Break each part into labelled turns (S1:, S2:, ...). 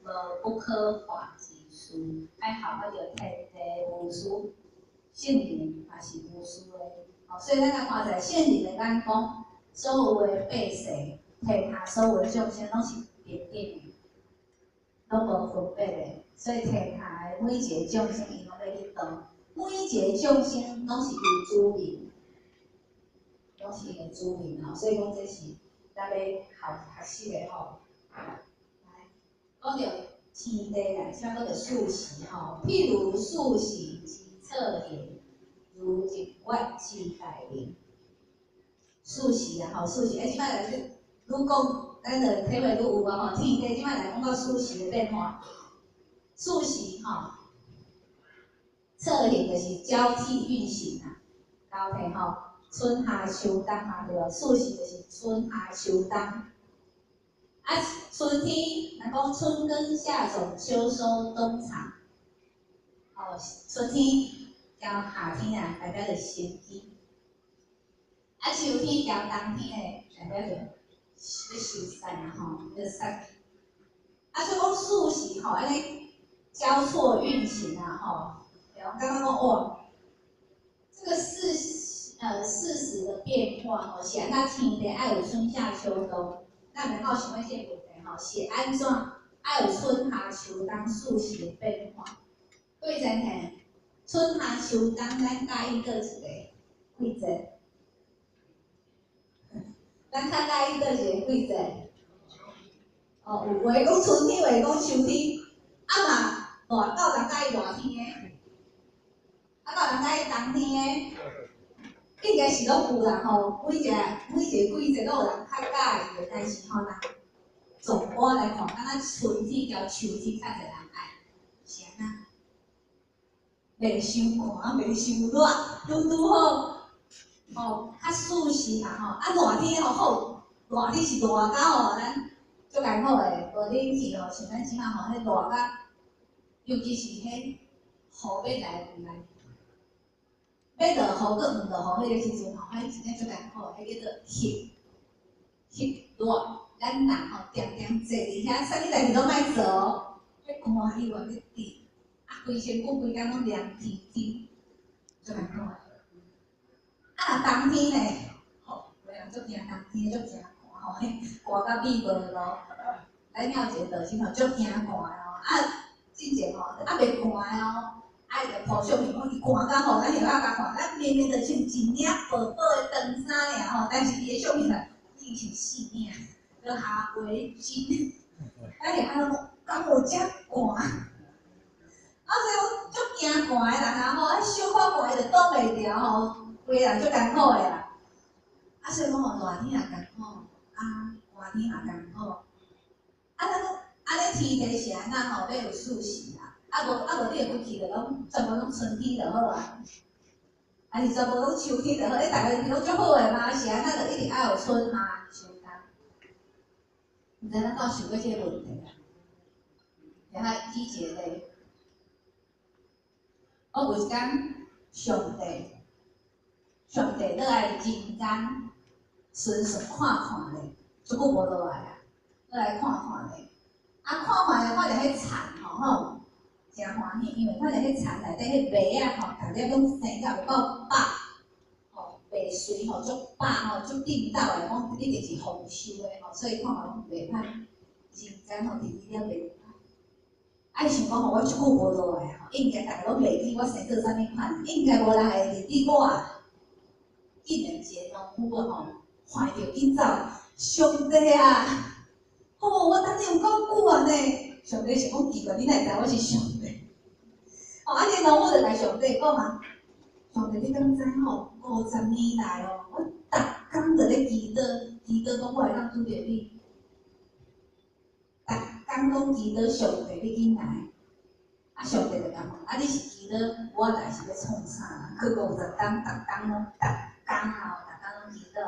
S1: 无不可化之事，爱好我着天地无私，圣人也是无私的。所以咱来看一下圣人的眼光，所有的百姓、天下所有的众生拢是平等的，拢无分别的。所以天下的每一个众生，伊拢要去度，每一个众生拢是伊主人，拢是伊的主人吼。所以讲这是咱要学习的吼。来，讲到天地来，像讲到素食吼，譬如素食之侧田，如日月之大明。素食啊，吼素食，即摆来愈讲，咱就体会愈有啊吼。天地即摆来讲到素食的变化，素食吼，侧田就是交替运行啊，交替吼，春夏秋冬嘛对无？素食就是春夏秋冬。啊，春天，咱讲春耕夏种秋收冬藏。哦，春天交夏天啊，代表着先天。啊，秋天交冬天诶，代表着要收散啊吼，要散。啊，所以讲素食吼，安尼交错运行啊吼。然后刚刚讲哇，这个事实的变化吼，是安怎天地爱有春夏秋冬，咱袂好想要这个问题吼，是安怎爱有春夏秋冬素食的变化？各位知影？春夏秋冬咱介意倒一个季节？咱较介意倒一个季节？哦，有话讲春天，话讲秋天，啊嘛热到人介意热天的，啊到人介意冬天的。应该是拢有啦吼，每一个季节都有人较介意的，但是吼人总括来看，敢若春天甲秋天较侪人爱，是安那？袂伤寒，袂伤热，拄好。吼，较舒适啦吼。啊，热天吼好，热天是热到吼，咱足艰苦的，无冷气吼，像咱即马吼，迄热到，尤其是迄雨要来唔来？要落雨，佮毋落雨，迄个时阵吼，迄真正足艰苦，迄叫做热。咱人吼，定定坐伫遐，啥物代志拢莫做哦，要寒伊话要滴，啊，规身躯规工拢凉天天，足艰苦的。啊，冬天呢，吼，有人足惊冬天，足惊寒吼，迄寒到美国咯。咱了一个道理吼，足惊寒哦。啊，之前吼，啊袂寒哦。啊，伊就铺小面讲伊寒甲吼，咱后仔甲看，咱明明就穿一领薄薄的长衫尔吼，但是伊的小面呢，已经穿4领，要下围巾。咱后仔拢敢有遮寒？啊，所以我足惊寒的人啊吼，啊小可寒伊就挡袂牢吼，规个人足艰苦的啦。啊，所以讲吼，热天也艰苦，啊，寒天也艰苦。啊，咱讲安尼天气是安怎吼，要有素食啦。啊无，你会去就拢全部拢春天就好啊，还是全部拢秋天就好？你大家拢足好诶嘛？是安那就一定爱有春夏秋冬。毋知咱敢想过即个问题啊？然后记一个咧，我有一天上帝落来人间，顺看咧，足久无落来啊，落来看咧，啊看咧，看着迄田吼。真欢喜，因为看着迄田内底迄麦啊吼，逐粒拢生到有够饱，吼麦穗吼足饱吼，足劲斗的，讲一定是丰收的吼，所以看嘛拢袂歹。人间吼，第二了袂歹。啊，想讲吼，我足久无落来吼，应该逐个拢袂记我生做啥物款，应该无人会认得我啊。竟然一个农夫吼，看着紧走，上帝啊！哦，我等你有够久啊呢。上帝是讲奇怪，你哪会知我是上帝？哦，啊，这农夫就甲上帝讲啊，上帝你敢知吼？50年来哦，我逐工就咧祈祷讲我会当拄着你，逐工拢祈祷上帝你紧来。啊，上帝就甲问，啊，你是祈祷我来是要创啥啦？去50工，逐工拢祈祷。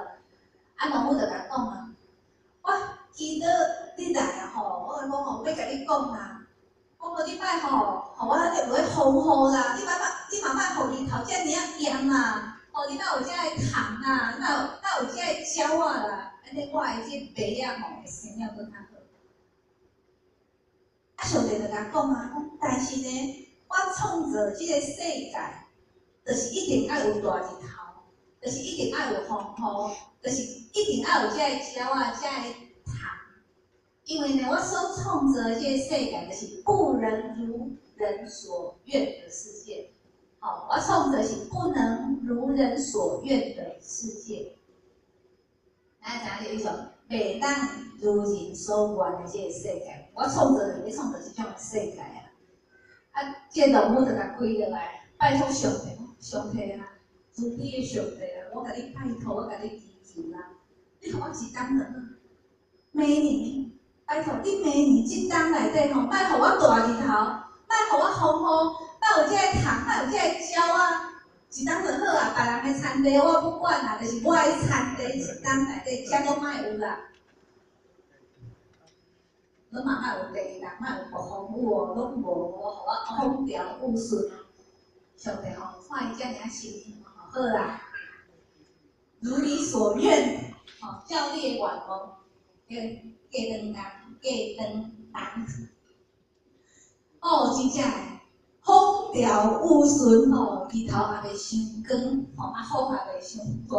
S1: 啊，农夫就甲讲啊，我祈祷你来吼，我讲吼要甲你讲啦。讲无你莫吼，互我迄个风雨啦，你嘛莫互日头遮尔啊炎啦，吼你哪有遮个虫啦，哪有遮个鸟仔啦，安尼我的这麦仔吼会生了更较好。啊，上帝就甲讲啊，讲但是呢，我创造即个世界，就是一定要有大日头，就是一定要有风雨，就是一定要有遮个鸟啊，遮个虫。因为呢，我所创造的这个世界，就是不能如人所愿的世界。好，我创造是不能如人所愿的世界。咱讲就一种袂当如人所愿的这个世界，我创造你创造这种世界啊！啊，这动物就甲开落来，拜托上帝，上帝啊，慈悲的上帝啊，我甲你拜托，我甲你祈求啦，你互我一当人啊，明年，拜托你明年这当内底吼，莫互我大日头，莫互我风雨，莫有这个虫，莫有这个鸟啊！一当就好啊，别人的田地我不管啦，就是我的田地一当内底，啥都莫有啦。拢嘛莫有地动，莫有暴风雨哦，拢无互我风调雨顺。上帝吼，看伊遮尔心意，好啦，如你所愿，吼，照你的愿望，加长人。哦，真正诶。风调雨顺吼，日头也袂伤光，吼啊风也袂伤大，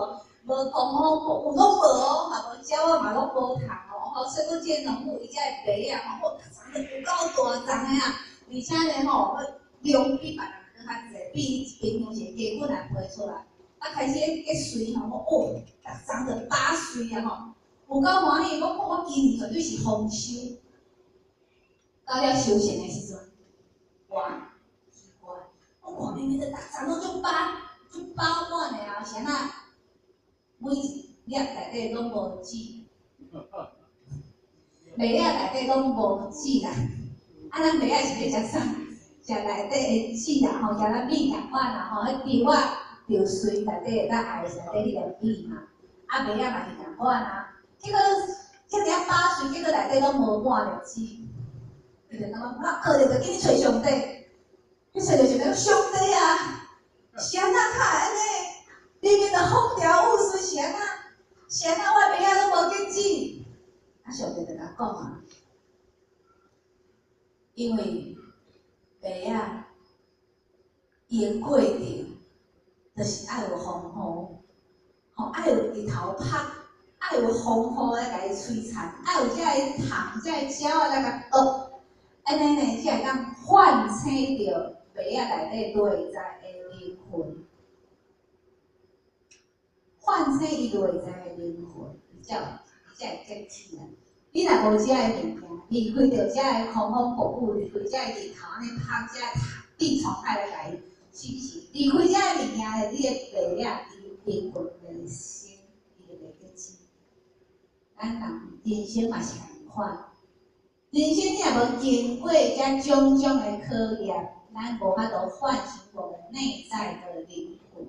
S1: 无狂风雨拢无哦，嘛无鸟仔嘛拢无虫哦，吼，所以讲这农务伊遮个地啊，吼，长得有够大丛的啊，而且呢吼，量比别人搁较济，比平常时鸡粉来批出来，啊开始结穗吼，哦，长得8穗啊吼，有够欢喜，我今年绝对是丰收，到了收成的时阵，哇！我看明明就逐丛拢足饱满的啊，是安那每粒内底拢无籽，麦仔内底拢无籽啦。啊，咱麦仔是要食啥？食内底的籽啦，吼，食咱米共款啦，吼，迄稻啊，稻穗内底会当爱内底迄个米嘛。啊，麦仔嘛是共款啊。结果遮尔8岁，结果内底拢无满着籽，伊就感觉我可能就紧去找上帝。你找着一个上帝啊，是安怎较安尼？明明就风调雨顺，是安怎我的麦仔拢无结籽？啊，上帝就甲讲啊，因为麦仔伊的过程，就是爱有风雨，吼，爱有日头晒，爱有风雨来甲伊摧残，爱有遮个虫、遮个鸟仔来甲啄，安尼呢才会当唤醒着。麦仔内底内在的灵魂，唤醒伊内在的灵魂，伊才会结起来。你若无遮个物件，离开着遮个狂风暴雨，离开遮个日头安尼晒，遮个病虫害来甲伊侵袭，离开遮个物件咧，你的麦仔伊灵魂袂生，伊就袂结起。咱人生嘛是共款，人生你若无经过遮种种的考验。咱无法度唤醒我们内在的灵魂。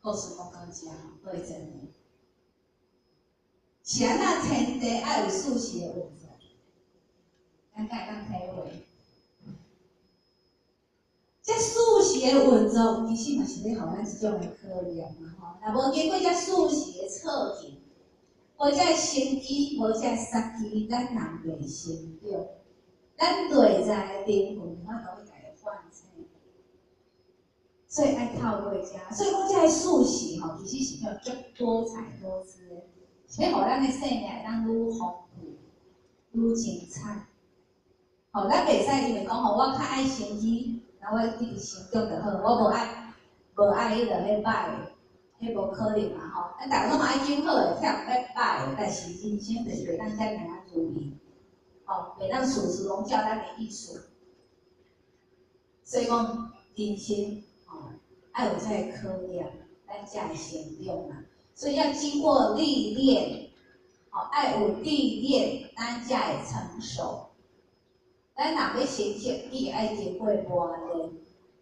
S1: 故事讲到这，对真呢，是安那天地爱有四时的运作，咱才会当体会。这四时的运作，其实嘛是咧互咱一种的考验嘛吼。若无经过这四时的测验，无这生机，无这杀机，咱人袂成长。咱内在的灵魂，我都会甲伊唤醒，所以爱透过遮。所以讲，这个素食吼，其实是叫足多彩多姿的，是要互咱的生命会当愈丰富、愈精彩。吼，咱袂使因为讲吼，我较爱成绩，然后我一直成长就好，我无爱迄落迄歹的，迄无可能嘛吼。咱逐个拢嘛爱选好的，跳歹的，但是人生就是袂当遮尔啊如意。哦，袂当事事拢照咱的意思，所以讲人生哦，爱有这个考验，咱才会成长嘛。所以要经过历练，哦，爱有历练，咱才会成熟。咱若要成绩，你也爱经过磨练，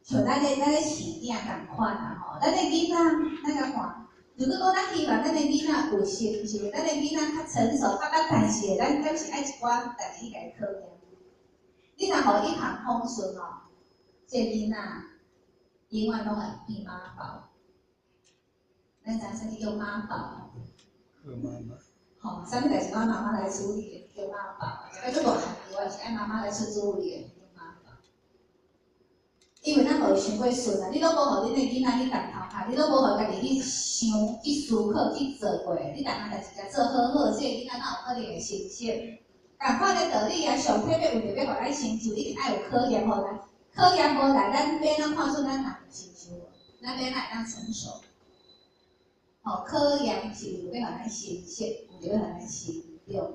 S1: 像咱咧饲囝共款啊吼，咱的囡仔，咱甲看。如果讲咱希望咱的囡仔有成就，咱的囡仔较成熟，但是咱是爱一寡代志去甲伊考验。你若互一帆风顺哦，这囡仔永远拢会变妈宝。咱知啥叫妈宝？
S2: 妈妈。
S1: 吼，啥物代志我妈妈来处理，叫妈宝。做大汉以外是爱妈妈来出主意的，麻烦。因为咱无想过顺啊，你都无互恁的囡仔去动头壳，你都无互家己去想、去思考、去做过，你逐项代志甲做好好，这个囡仔哪有可能会成熟？共款的道理啊，上体要为着要互咱成就，一定爱有考验互咱。考验无来，咱要怎看出咱人有成就无？咱要哪会当成熟？哦，考验是为着要互咱成熟，为着要互咱成长。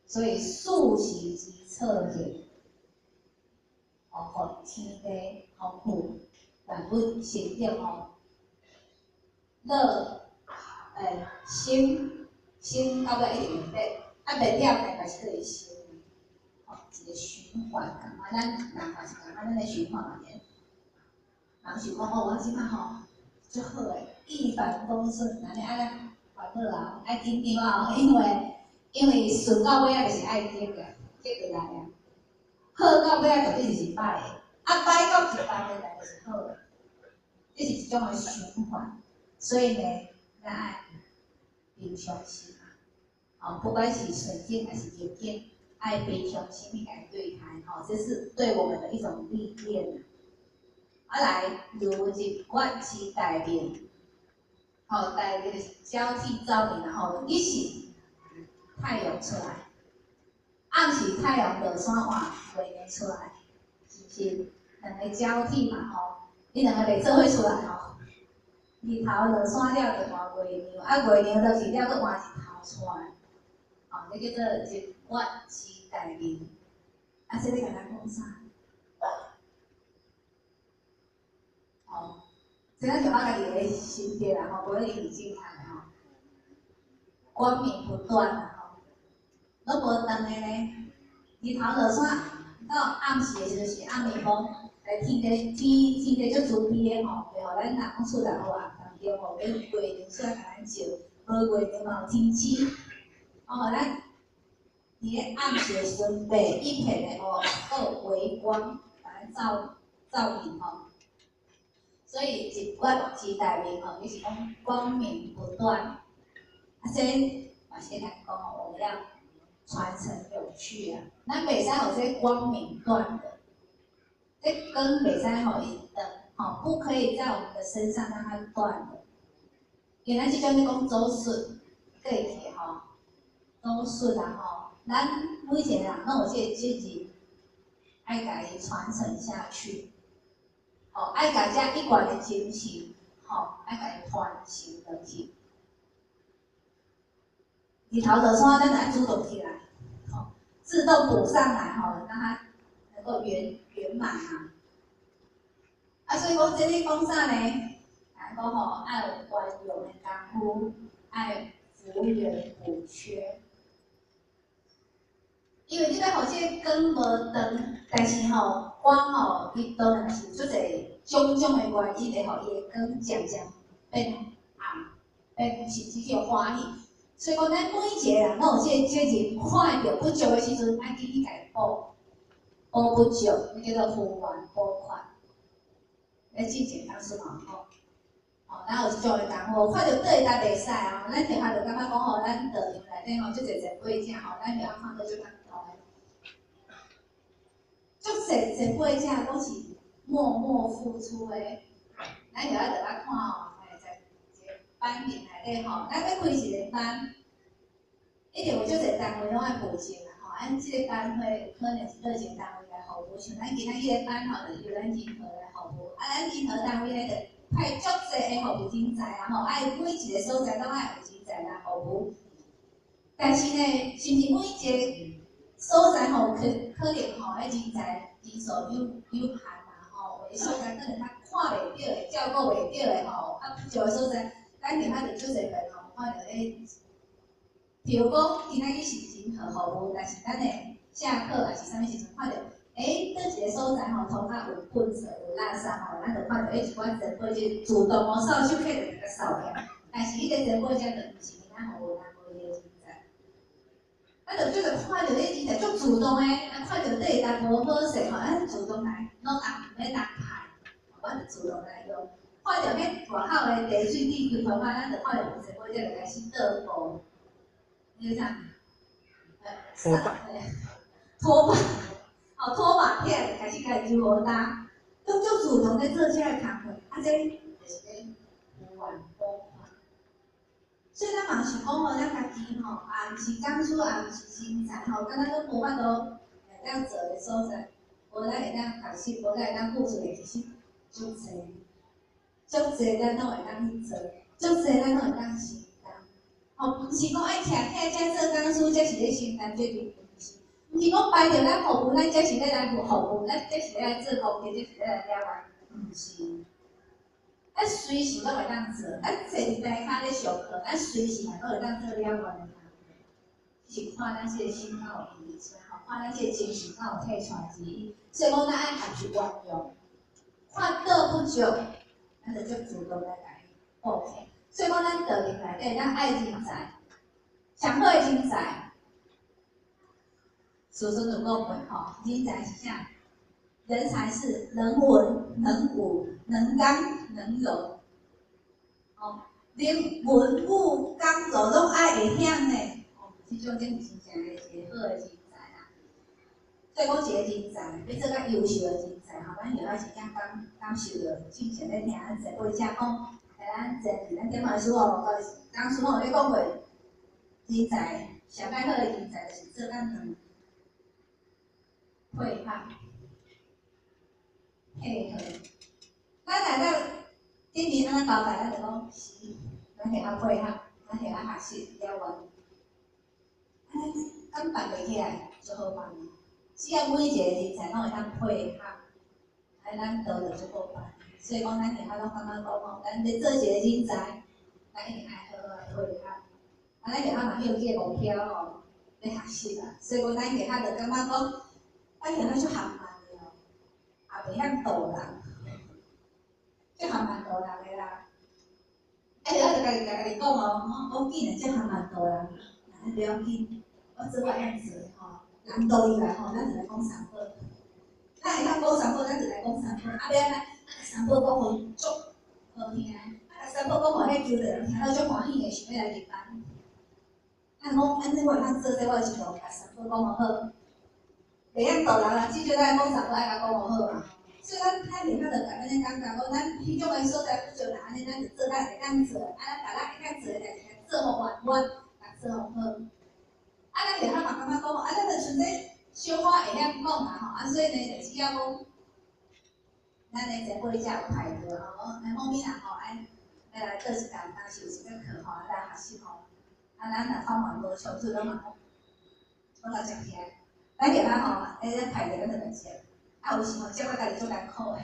S1: 所以素习之测验，哦，互天地丰富，万物成长哦。乐，心到尾一定会啊，袂了大概是可以修，哦，一个循环，感觉咱人也是感觉咱的循环嘛咧。人想讲哦，我即摆吼足好诶，一帆风顺，安尼爱烦恼啊，爱紧张啊，因为顺到尾啊就是爱急个，急就来啊。好到尾啊，到底就是歹诶，啊歹到一半的来就是好诶，这是一种诶循环。所以呢，咱爱平常心啊，哦，不管是顺境还是逆境，爱平常心去来对待，哦，这是对我们的一种历练。啊来，如日月之大明，哦，大明就是交替照明，然后日是太阳出来，暗时太阳落山换月亮出来，是不是？两个交替嘛，吼，你两个袂做伙出来吼，日头落山了就换月亮，啊月亮落去了佫换日头出来，哦，这叫做日月之大明。啊，这个甲咱讲啥？哦，这个就我家己的心得啦，吼，无咧理性看的吼。光明不断啦，吼，都无断的呢。日头落山到暗时的时阵是暗暝风，天地足慈悲的吼，袂互咱人讲出来话当中吼，要月亮出来甲咱照，无月亮嘛有天星，哦，咱伫咧暗时的时阵，白一片的哦，有微光把咱照明吼。所以日月之大明吼，就是讲光明不断。啊，这嘛是咱讲哦，我们要传承有序啊。咱袂使有这光明断的，这根袂使吼一灯，吼不可以在我们的身上让它断的。原来这叫你讲周顺，可以记吼，周顺啊吼，咱每一个人拢有这个职责，爱甲伊传承下去。哦，爱甲遮一贯的精神，吼，爱甲伊传承落去。日头落山，咱爱主动起来，吼，自动补上来，吼，让它能够圆满啊。啊，所以讲这里讲啥呢？讲吼，爱有惯用的功夫，爱扶源补缺。因为你要互这光无长，但是吼光吼，伊当然是出一种种的原因，会互伊的光渐渐变暗，甚至叫欢喜。所以讲，咱每一个人拢有这个责任，看到不足的时阵，爱紧去改补，补不足，那叫做扶原补款。来进前当时嘛吼，哦，咱有即种的功夫，看到对搭袂使啊，咱听下就感觉讲吼，咱道场内底吼，即侪前辈者吼，咱就要看到即个。足侪前辈者拢是默默付出的，咱就要得来看吼，在一个班级内底吼，咱要开一个班，一定有足侪单位拢爱负责啦吼，咱即个班会可能是热情单位来服务，像咱今仔日个班吼，就是由咱银河来服务，啊，咱银河单位咧就派足侪的服务人才啊吼，爱每一个所在拢爱有人才来服务，但是呢，是毋是每一个所在吼，可能吼，迄人才人数有限啦吼，有的所在可能他看袂到的，照顾袂到的吼，啊，不足的所在，咱其他就足侪份吼，看到咧，譬如讲今仔日是银河服务，但是咱诶下课还是啥物时阵看到，倒一个所在吼，涂骹有粪扫有垃圾吼，咱就看到一寡前辈就主动哦扫手客就甲扫起来，但是迄个前辈者就毋是咱服务单位的。咱就就是看到迄人才足主动诶，啊看到对单无好势吼，咱主动来，拢按咧打牌，我就主动来用。看到迄外口诶地水地区头发，咱就看到有一个就开始倒步，你知影？拖把，哦，拖把片开始揉好担，都主动在做这个工课，这就是咧有缘补法。所以咱嘛想讲咱家己也毋是讲出，也毋是人才敢若都无法度会当做的所在，无咱会当学习，无咱会当付出的，其实足侪，足侪咱拢会当去做，足侪咱拢会当承担。毋是讲爱徛遮做工书，才是咧承担，绝对毋是。毋是讲排着咱服务，咱才是咧来服务，咱才是咧来做公益，才是咧来了解，毋是。咱随时都会当做，咱坐伫台骹咧上课，咱随时嘛都会当做了完的工课。是看咱这个心敢有提出来，看咱这个精神敢有体出来之意。所以讲，咱爱学习运用，看倒不足，咱就足主动来家己补起。所以讲，咱道理内底，咱爱人才，上好的人才，叔叔就讲过吼，人才是啥？人才是能文、能武、能刚、能柔。连文武刚柔拢爱会晓呢。这种真是真正一个好的人才啦。所以讲一个人才，要做较优秀的人才，咱就要是讲感受到，之前咧听咱前辈讲讲，咱前咱点嘛师傅当师傅咧讲过，人才上介好的人才就是做咱两配合。配合，咱内底顶面安怎交代，咱就讲是，咱会晓配合，咱会晓学习了解。敢办袂起来就好办。只要每一个人才拢会当配合，咱道就足够办。所以讲，咱其他拢感觉讲吼，咱要做一个人才，咱一定爱好好配合。咱其他嘛有这个目标吼，要学习啦。所以讲，咱其他就感觉讲，咱其他就含慢的哦，也袂晓导人，就含慢导人的啦。我就家己讲哦，我竟然这含慢导人，不要紧。我做我样子吼，人多以来吼，咱就来讲三宝。咱会晓讲三宝，咱就来讲三宝。后壁咱三宝讲互足好听，三宝讲互迄求着人听到足欢喜的，想要来入班。咱讲安尼我会当做这我是路，甲三宝讲互好，袂晓导人啦，至少咱讲三宝爱甲讲互好嘛。所以咱会晓着甲咱咧感觉讲，咱迄种诶所在不足啦，安尼咱就做咱会当做，咱把咱会当做诶代志做互圆满，甲做互好。咱其他嘛感觉讲，咱就剩这小可会晓讲嘛吼，所以呢，就只要讲，咱的前辈才有排着吼，咱后面啊吼，要来倒一工，当时有一个课吼，来学习吼，咱若方法无像做，咱嘛讲，我来食起来，咱其他吼，咧排着咱就来食，有时吼，即我家己做艰苦的，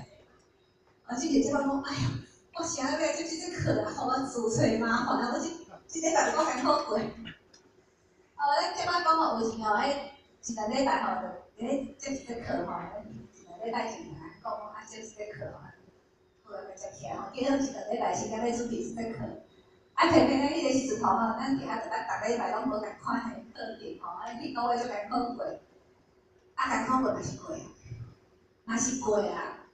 S1: 就是即摆讲，哎呀，我啥要做这课啊，我自找麻烦啊，我即礼拜我艰苦过。咱即摆讲吼，有时吼，一个礼拜吼，就接一个课吼，一个礼拜前来讲接一个课吼，好来接起来吼，结果一个礼拜时间要准备一个课，偏偏咧迄个时阵吼，咱伫遐就逐礼拜拢无共款的课程吼，迄个月就艰苦过，艰苦过嘛是过啊，嘛是过啊。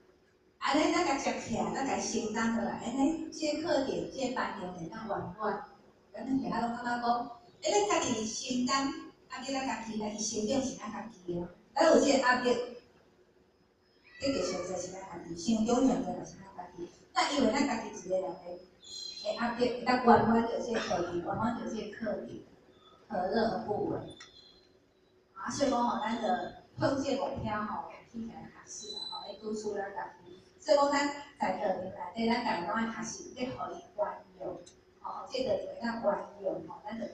S1: 安尼咱甲接起来，咱甲承担落来，安尼这课程、这班程会当圆满，咱其他拢感觉讲。咱家己承担，咱家己成长是咱家己的。咱有这个压力，这个选择是咱家己，成长选择就是咱家己。那因为咱家己一个人的压力，咱圆满着这个课题，圆满着这个课题，何乐而不为？所以讲吼，咱就向这个目标吼，去来学习啦，吼，来督促咱家己。所以讲，咱在课程内底，咱家己拢爱学习，要互伊运用，吼，这个就会当运用，吼，咱就。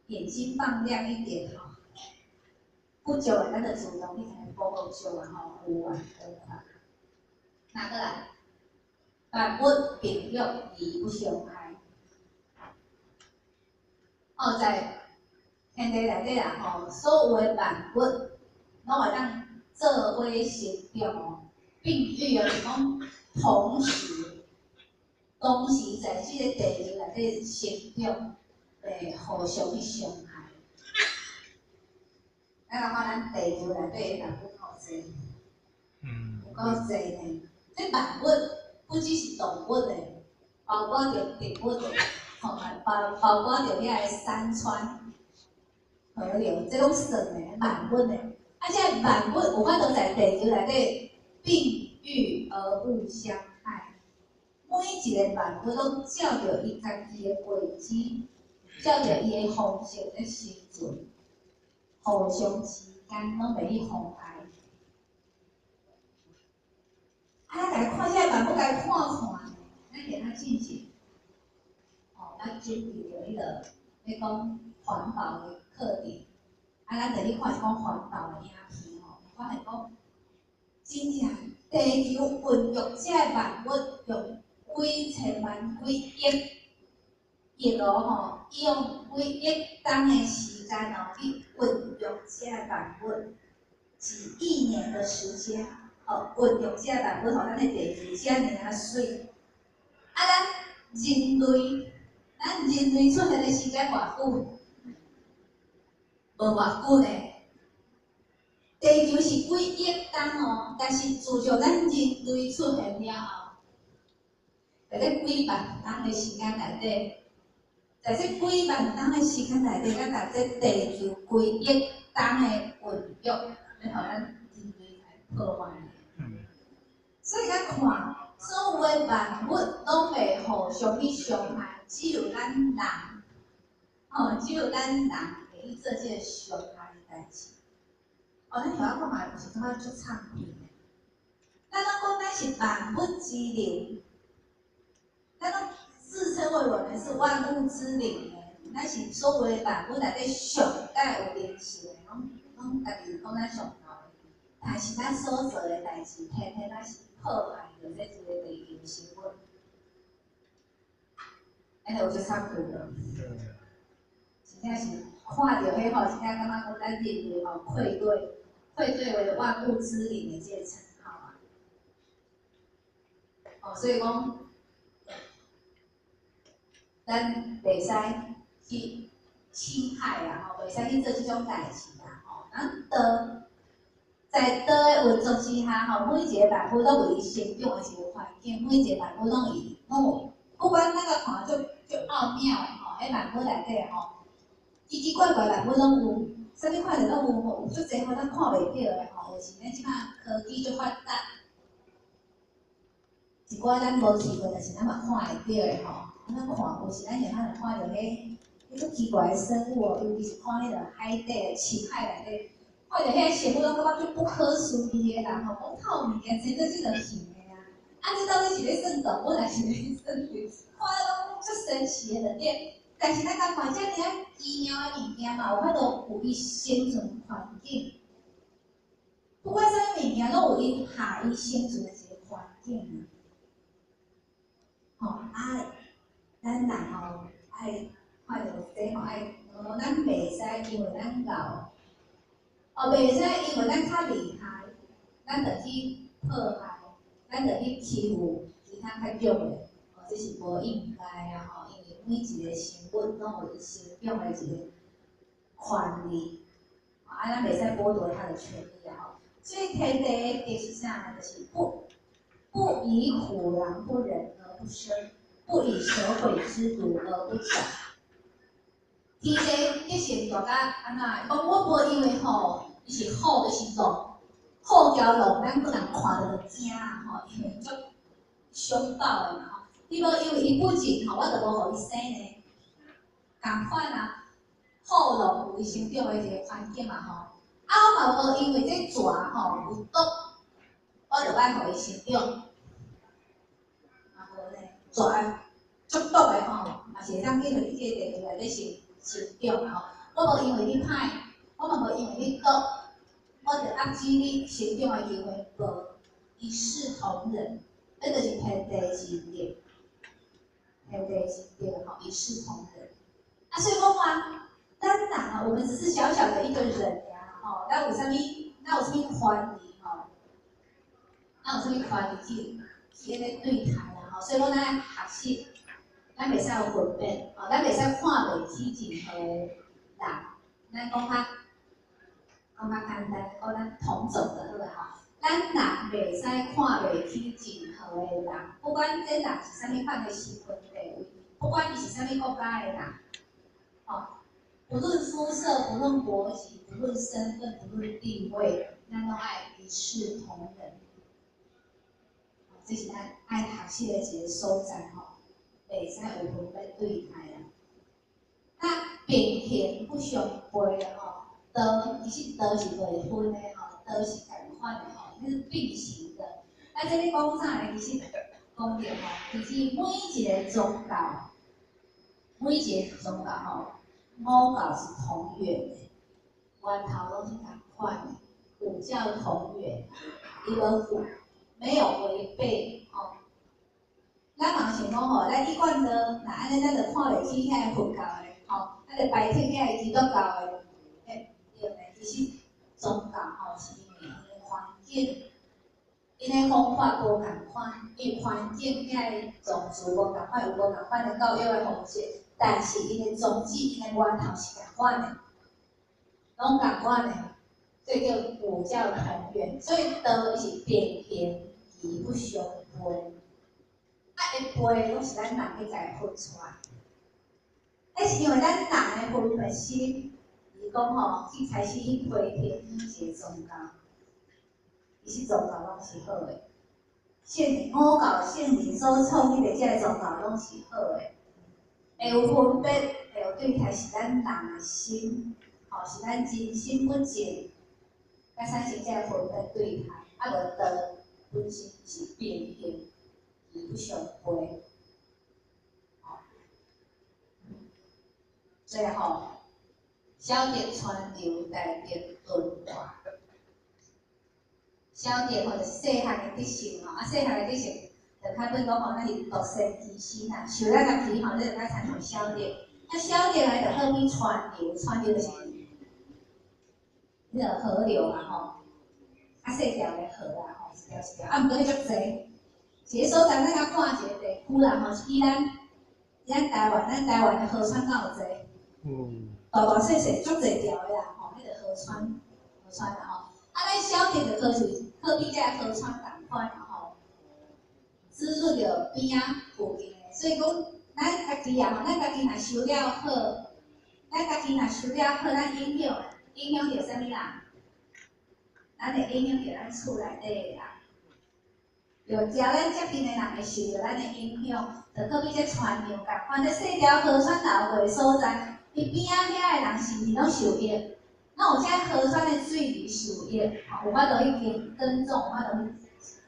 S1: 眼睛放亮一点哈，不久的咱就主动去来补好少啊吼，有啊，哪个来？万物并用而不伤害。在天地内底啦吼，所有的万物拢会当做伙成长哦，并育有讲同时在这个地球内底成长。互相去伤害。咱讲咱地球内底的人有够济，有够济呢。这万物不只是动物的，包括着植物的，包括着遐个山川，河流，这拢算的万物的。啊，这万物有法度在地球内底并育而不相害。每一个万物拢照着伊家己的轨迹，照着伊的方式在生存，互相之间拢袂去妨碍。啊，咱家看这万物，家看看，咱给它进行。哦，咱经历着迄个要讲环保的课题，啊，咱就去看一讲环保的影片吼，发现讲，真正地球运用这万物用几千万、几亿吼，用几亿当的时间去运用这万物，几亿年的时间，运用这万物，互咱的地球遮尔啊水，啊，咱人类出现的时间偌久？无偌久呢。地球是几亿冬哦，但是自从咱人类出现了后，在这几万冬的时间内底，在这几万冬的时间内底，咱把这地球几亿冬的运用，要互咱人类来破坏。所以咱看，所有的万物拢袂互相去伤害，只有咱人，只有咱人会去做这个伤害的代志。咱有法看嘛，有时阵足惭愧的。咱拢讲咱是万物之灵，咱拢自称为我们是万物之灵的，咱是所有的万物内底上介有灵性的，拢家己讲咱上高的。但是咱所做的代志，偏偏咱是破坏着这一个地球生活，安尼有足惭愧的。真正是看到迄吼，真正感觉讲咱人类吼愧对为万物之灵的这个称号啊。所以讲，咱袂使去侵害啊，袂使去做这种代志啊。咱在道的运作之下，每一个万物都有伊生长的一个环境，每一个万物拢有，不管咱个看足奥妙的迄万物内底奇奇怪怪万物拢有，啥物款的拢有，有足侪咱看袂到的就是咱即摆科技足发达，一寡咱无去过，但是咱嘛看会到的咱看有时咱会看到迄足奇怪的生物尤其是看迄个海底的深海内底。看到遐生物，拢感觉就不可思议的啦，讲透明的，真正是个行的啊！这到底是咧算动物，还是咧算人？看到拢足神奇的了点。但是咱甲看遮尔啊奇妙的物件嘛，有法度有伊生存环境。不管啥物物件，拢有伊下伊生存的一个环境咱人爱看到这爱，咱袂使因为咱老。袂使因为咱较厉害，咱就去迫害，咱就去欺负其他较弱的，这是无应该啊！因为每一个生物拢有伊生长的一个权利，咱袂使剥夺他的权利啊！所以天地的其实啥，就是不以虎狼不仁而不生，不以蛇鬼之毒而不长。天地一成大甲安怎？讲我无因为伊是虎，就是龙，虎条龙，咱个人看着就惊因为足凶暴的嘛你无因为伊不仁我就无互伊生呢。共款啊，虎龙有伊生长的一个环境嘛我嘛无因为这蛇有毒，我就爱互伊生长。无呢，蛇足毒的嘛是会当去互你这个地球内底生长我无因为你歹，我嘛无因为你毒，我就压制你成长的机会无，一视同仁，这就是天地之德，天地之德一视同仁。所以讲咱人我们只是小小的一个人咱有啥物权利咱有啥物权利去咧对待所以讲咱学习。咱袂使有分辨，咱袂使看袂起任何的人。咱讲较简单，讲咱同种的咱人袂使看袂起任何的人，不管这人是啥物款的身份地位，不管伊是啥物国家的人，不论肤色，不论国籍，不论身份，不论地位，咱拢爱一视同仁。这是咱爱学习的一个所在吼，袂使有分别对待啦。那平衡不相悖吼，道其实道是袂分的吼，道是共款的吼，这是并行的。那这里讲啥呢？其实讲着吼，其实每一个宗教，每一个宗教吼，五教是同源的，源头拢是共款的，五教同源，伊无没有违背吼。咱嘛想讲吼，咱一贯的，那安尼咱就看袂起遐佛教的吼，咱就排斥遐基督教的，对的。其实宗教吼是因为伊的环境。因个方法无共款，因环境遐宗旨无共款，有无共款的教育的方式，但是因个宗旨、因个源头是共款的，拢共款的，所以叫五教同源。所以道是平衡而不相悖，会悖拢是咱人去家分出来。迄是因为咱人的分别心，而讲吼，去开始去批评一个宗教。其实宗教拢是好的，五教圣人所创立的这个宗教拢是好的，会有分别，会有对待是咱人的心，吼是咱真心不净，甲产生这个分别对待，啊无道本身是平衡而不相悖。最后，小德传流，大德敦化。小德吼就是细汉的德性吼，细汉的德性，就较本讲吼，咱是独善其身啦，受咱家己吼，你就该产生小德。啊，小德呢就好比川流，川流就是迄个河流嘛吼，啊细条的河啦吼，一条一条，啊毋过迄足济。一个所在咱甲看一个地区啦吼，是以咱台湾的河川敢有济？大大细细足济条的啦吼，迄个河川啦吼。啊，咱小德就好比这个河川共款啦吼，滋润着边仔附近的，所以讲咱家己啊吼，咱家己若修了好，咱影响着啥物人？咱会影响着咱厝内底的人，就只要咱接近的人会受着咱的影响，就好比这川流共款，这细条河川流过的所在，伊边仔遐的人是毋是拢受益？那有这河川的水利受益，吼，有法度去耕种，有法度去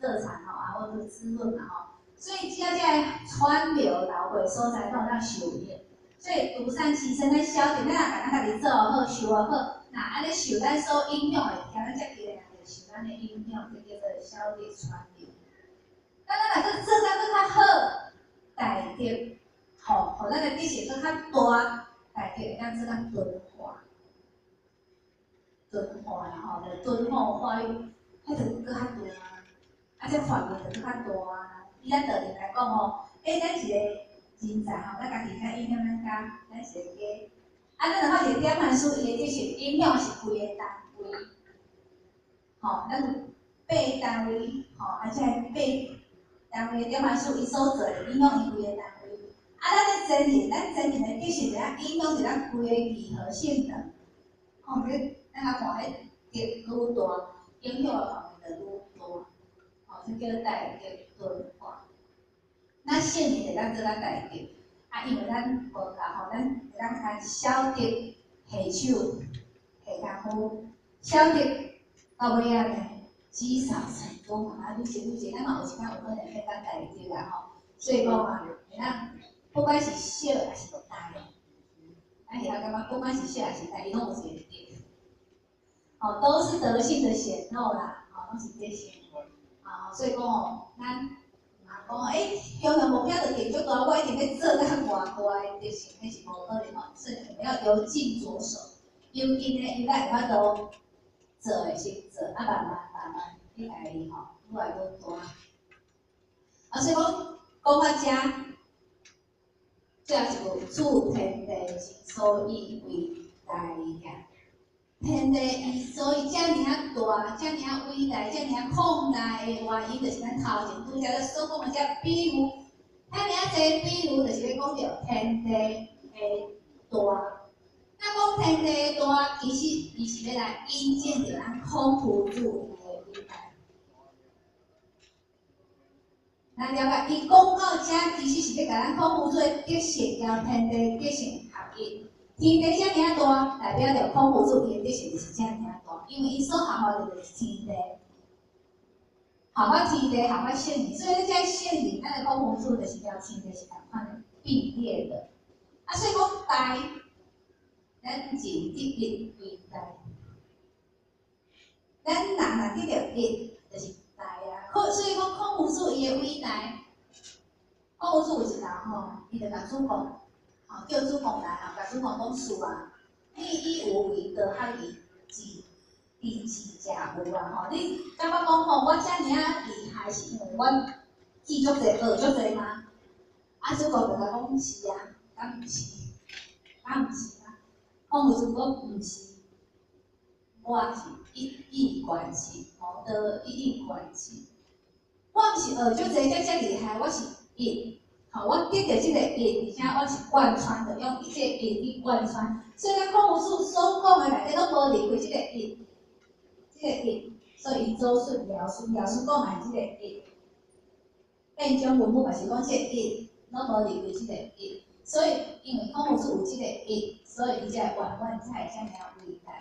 S1: 热产吼，啊，或者滋润嘛吼。所以只要这个川流流过所在，都有当受益。所以独善其身，咱小德，咱若甲咱家己做好、修好，那安尼受咱所影响的，听咱接己的人就受咱的影响，这叫做小德川流。那咱若做咱更较好，大德，吼，互咱的德性更较大，大德会当做咱敦化。敦化啦吼，就敦厚化育，迄就搁较大，啊，这范围就搁较大。以咱道理来讲吼，咱是个人才吼，咱家己较影响咱是个家，啊，咱就发一个点汉书，伊个就是影响是规个单位，吼，咱有8单位，吼，而且8单位的点汉书伊所做的影响伊规个单位，啊，咱真人的德性就影响着咱规个集合性的，吼，咱来看，迄德愈大，影响的范围就愈大，吼，这叫大德敦化。咱圣人会当做咱大德，啊，因为咱无教吼，咱会当按小德下手下功夫，小德到尾仔呢，积少成多嘛，啊，愈积愈济，咱嘛有时间有可能变咱大德啦吼。所以讲啊，会当不管是小还是大，咱会当感觉不管是小还是大，伊拢有一个德。哦，都是德性的显露啦，哦，拢是这些，啊，所以讲哦，咱人讲，向向目标就定足大，我一定要做咱外的德性，那是无可能哦，所以我们要由近着手，由近呢，伊咱会法度做的先做，啊，慢慢去家己吼，愈来愈大。啊，所以讲到遮，最后一句，助天地之所以为大也。天地伊所以遮尔啊大，遮尔啊伟大，遮尔啊广大的原因，就是咱头前拄则所讲的这比喻，遐尔啊济比喻，就是咧讲着天地的大。那讲天地大，其实伊是要来印证着咱空无主的伟大。咱了解，伊讲到遮，其实是要甲咱空无主的德性，交天地德性合一。天地遮尔大，代表着空无主伊的德性是遮尔大，因为伊所合法的就是天地。合法天地，合法圣灵，所以你遮圣灵，咱的空无主就是交天地是共款并列的。啊，所以讲大。咱人得一为大，咱人得着一就是大啊。所以讲空无主伊的伟大，空无主有一人吼，伊就甲主公，吼叫主公来吼，甲主公讲事啊，你有为多海伊治食有啊吼，你感觉讲吼，我遮尔厉害是因为我记足济学足济吗？啊，主公就甲讲是啊，敢毋是？敢毋是？空无主，我毋是，我是一关系，无得一关系。我毋是学足济遮厉害，我是一，吼，我得着即个一，而且我是贯穿的，用即个一去贯穿。所以咱空无主所讲的内底拢无离开即个一，即个一，所以伊做出描述讲的即个一，变种文物嘛是讲即个一，拢无离开即个一。所以，因为空无主有即个一，所以伊才会远远才会遮尔伟大，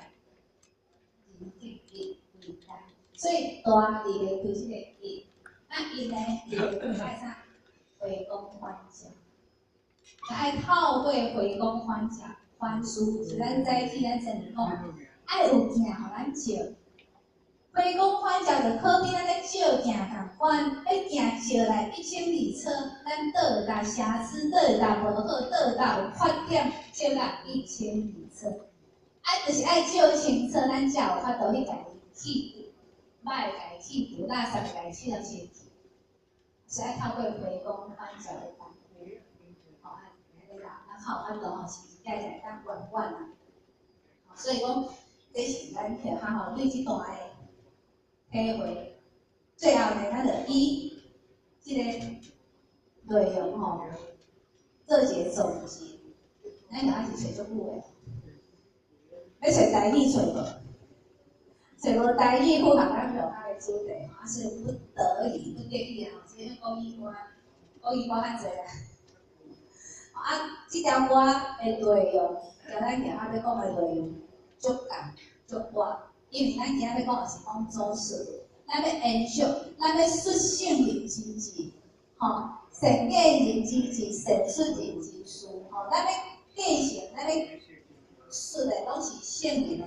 S1: 人得一伟大。所以大离袂开即个一，啊一呢，离袂开爱啥？回光返照，爱透过回光返照，凡事是咱早起咱前面讲，爱有镜互咱照。回光返照就可比咱咧照镜共款，迄镜照来1,200撮，咱倒有大瑕疵，倒有大无好，倒有大有缺点，照来1,200撮。就是爱照清楚，咱才有法度去家己去除，歹家己去除，垃圾家己清去，是爱透过回光返照的方式，吼，安尼啦，咱较有法度吼，是家己当圆满啦。所以讲，这是咱去好好对即段的。体会，最后呢，咱就以即个内容吼做一个总结。咱刚开始找足久的，要找台语找无？找无台语符合咱庙口的主题，啊是不得已、不得已吼，即个国语歌较侪啦。啊，即条歌的内容，甲咱今仔要讲的内容足重足大。因为咱今仔要讲的是讲祖师，咱要延续，咱要率性人之志，吼，善解人之志，善述人之事，吼，咱要继承，咱要述的拢是圣人的，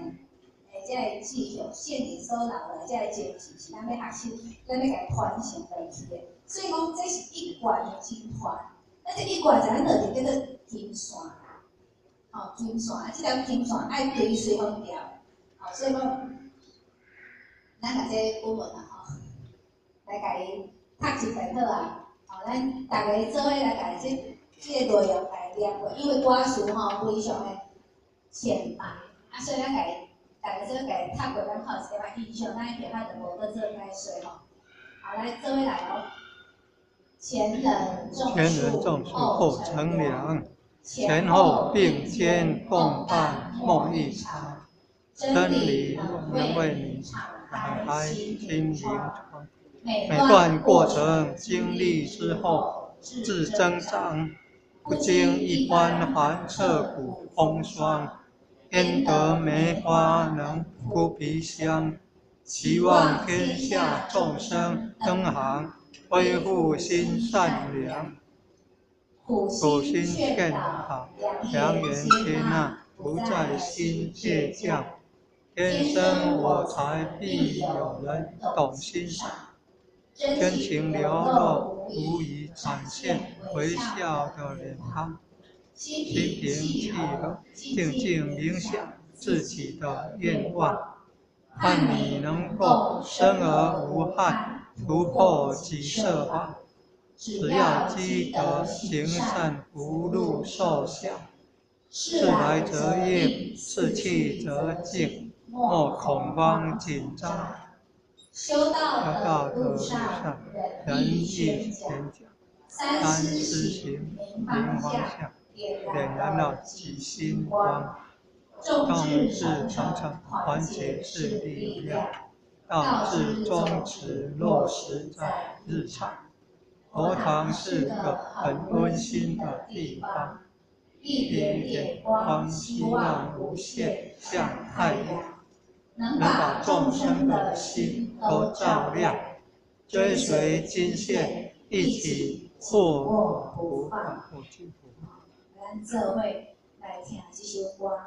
S1: 遮个志向，圣人所留的遮个精神是咱要学习，咱要甲伊传承落去的。所以讲，这是一贯的精华。但是一贯咱落就叫做金线，吼，金线，啊，这条金线爱对随风调，吼，所以讲。咱甲这古文啊吼，来甲伊读一遍好啊！吼，咱大家做伙来甲伊这个内容来念过，因为歌词吼非常的浅白，啊，所以咱甲伊大家做伙甲伊读过，咱靠一个印象，咱其他就无搁做解说吼。好，来做伙来哦。前人种树后乘凉，前后并肩共伴梦一场。真理能为你打开心灵窗，每段过程经历之后，自增长，不经一番寒彻骨风霜，焉得梅花能扑鼻香？期望天下众生登航，恢复心善良，苦心劝导，良缘接纳，不在心倔强。天生我材必有人懂欣赏，真情流露无以展现，微笑的脸庞，心平气和，静静冥想自己的愿望，盼你能够生而无憾，突破己色法。只要积德行善，福禄寿享，事来则应，事去则静。莫恐慌紧张，修道的路上，人意前讲，三思行明方向，点燃了己心光。众志成城，团结是力量。道之宗旨落实在日常。佛堂是个很温馨的地方，一点点光希望无限像太阳，能把众生的心都照亮。追随金线，一起祸莫不放。咱做伙来听这首歌。